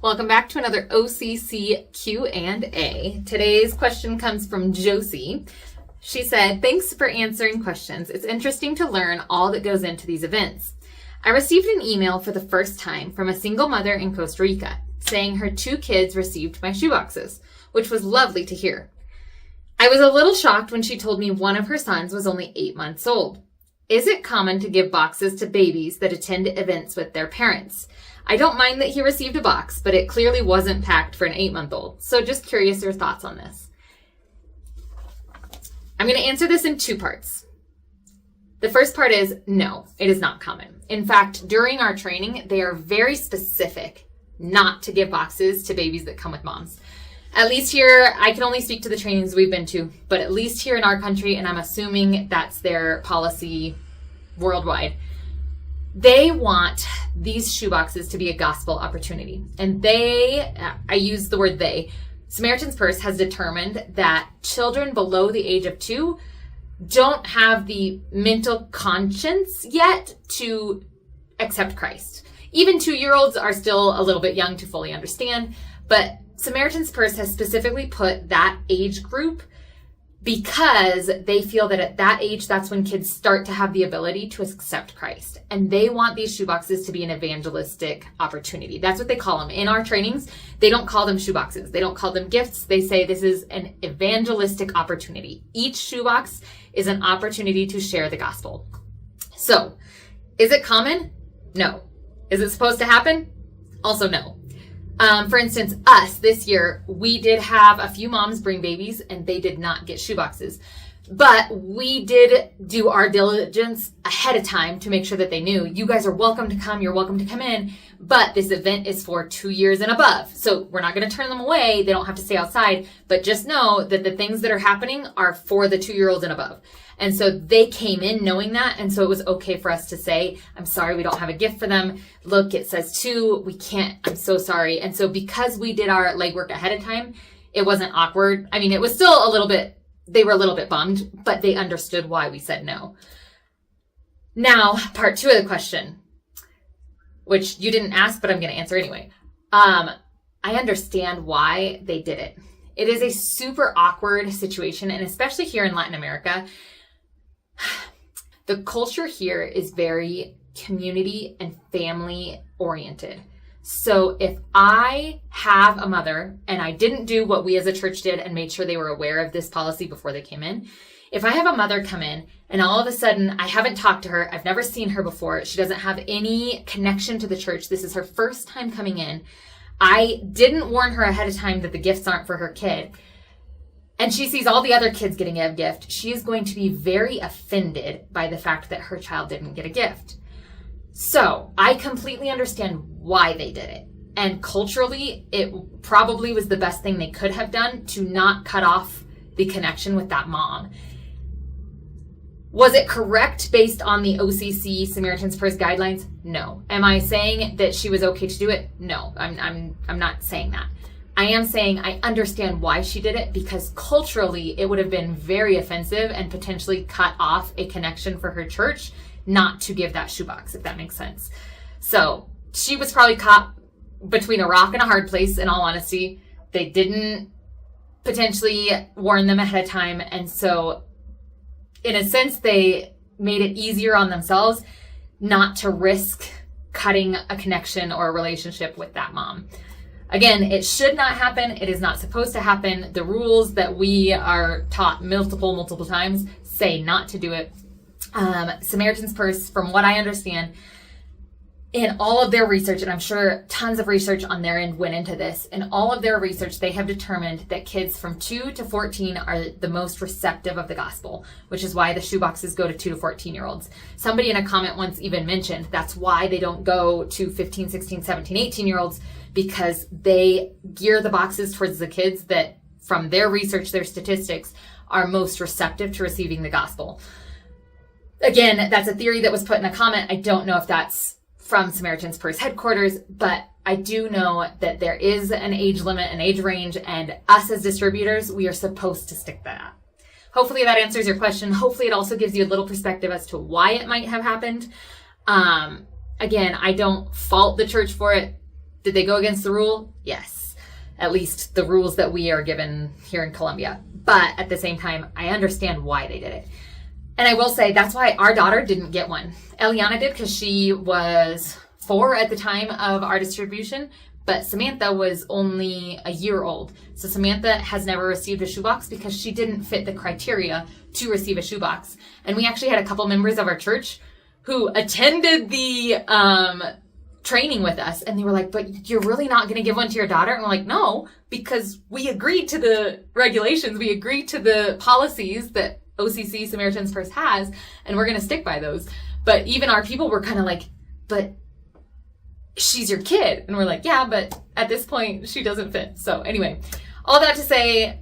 Welcome back to another OCC Q&A. Today's question comes from Josie. She said, thanks for answering questions. It's interesting to learn all that goes into these events. I received an email for the first time from a single mother in Costa Rica saying her 2 kids received my shoeboxes, which was lovely to hear. I was a little shocked when she told me one of her sons was only 8 months old. Is it common to give boxes to babies that attend events with their parents? I don't mind that he received a box, but it clearly wasn't packed for an 8-month-old. So just curious your thoughts on this. I'm going to answer this in 2 parts. The first part is no, it is not common. In fact, during our training, they are very specific not to give boxes to babies that come with moms. At least here, I can only speak to the trainings we've been to, but at least here in our country, and I'm assuming that's their policy worldwide, they want these shoeboxes to be a gospel opportunity. And I use the word they, Samaritan's Purse has determined that children below the age of 2 don't have the mental conscience yet to accept Christ. Even 2-year-olds are still a little bit young to fully understand, but Samaritan's Purse has specifically put that age group because they feel that at that age, that's when kids start to have the ability to accept Christ. And they want these shoeboxes to be an evangelistic opportunity. That's what they call them. In our trainings, they don't call them shoeboxes. They don't call them gifts. They say this is an evangelistic opportunity. Each shoebox is an opportunity to share the gospel. So, is it common? No. Is it supposed to happen? Also no. For instance, us this year, we did have a few moms bring babies and they did not get shoeboxes. But we did do our diligence ahead of time to make sure that they knew you guys are welcome to come. You're welcome to come in. But this event is for 2 years and above. So we're not going to turn them away. They don't have to stay outside. But just know that the things that are happening are for the 2-year-olds and above. And so they came in knowing that. And so it was okay for us to say, I'm sorry, we don't have a gift for them. Look, it says 2. We can't. I'm so sorry. And so because we did our legwork ahead of time, it wasn't awkward. I mean, it was still a little bit, they were a little bit bummed, but they understood why we said no. Now, part 2 of the question, which you didn't ask, but I'm going to answer anyway. I understand why they did it. It is a super awkward situation, and especially here in Latin America, the culture here is very community and family oriented. So if I have a mother and I didn't do what we as a church did and made sure they were aware of this policy before they came in, if I have a mother come in and all of a sudden I haven't talked to her, I've never seen her before, she doesn't have any connection to the church, this is her first time coming in, I didn't warn her ahead of time that the gifts aren't for her kid, and she sees all the other kids getting a gift, she is going to be very offended by the fact that her child didn't get a gift. So I completely understand why they did it. And culturally, it probably was the best thing they could have done to not cut off the connection with that mom. Was it correct based on the OCC Samaritan's Purse guidelines? No. Am I saying that she was okay to do it? No, I'm not saying that. I am saying I understand why she did it, because culturally it would have been very offensive and potentially cut off a connection for her church not to give that shoebox, if that makes sense. So she was probably caught between a rock and a hard place, in all honesty. They didn't potentially warn them ahead of time. And so in a sense, they made it easier on themselves not to risk cutting a connection or a relationship with that mom. Again, it should not happen. It is not supposed to happen. The rules that we are taught multiple times say not to do it. Samaritan's Purse, from what I understand, in all of their research, and I'm sure tons of research on their end went into this, in all of their research, they have determined that kids from 2 to 14 are the most receptive of the gospel, which is why the shoeboxes go to 2 to 14-year-olds. Somebody in a comment once even mentioned that's why they don't go to 15, 16, 17, 18-year-olds, because they gear the boxes towards the kids that, from their research, their statistics, are most receptive to receiving the gospel. Again, that's a theory that was put in a comment. I don't know if that's from Samaritan's Purse headquarters, but I do know that there is an age limit, an age range, and us as distributors, we are supposed to stick that. Hopefully that answers your question. Hopefully it also gives you a little perspective as to why it might have happened. Again, I don't fault the church for it. Did they go against the rule? Yes. At least the rules that we are given here in Columbia. But at the same time, I understand why they did it. And I will say that's why our daughter didn't get one. Eliana did because she was 4 at the time of our distribution, but Samantha was only a year old. So Samantha has never received a shoebox because she didn't fit the criteria to receive a shoebox. And we actually had a couple members of our church who attended the training with us, and they were like, but you're really not going to give one to your daughter? And we're like, no, because we agreed to the regulations. We agreed to the policies that OCC Samaritan's Purse has, and we're going to stick by those. But even our people were kind of like, but she's your kid. And we're like, yeah, but at this point, she doesn't fit. So anyway, all that to say,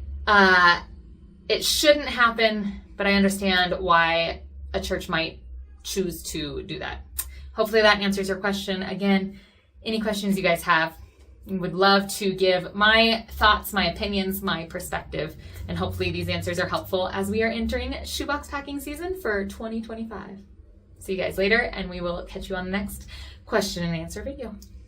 it shouldn't happen, but I understand why a church might choose to do that. Hopefully that answers your question. Again, any questions you guys have, I would love to give my thoughts, my opinions, my perspective, and hopefully these answers are helpful as we are entering shoebox packing season for 2025. See you guys later, and we will catch you on the next question and answer video.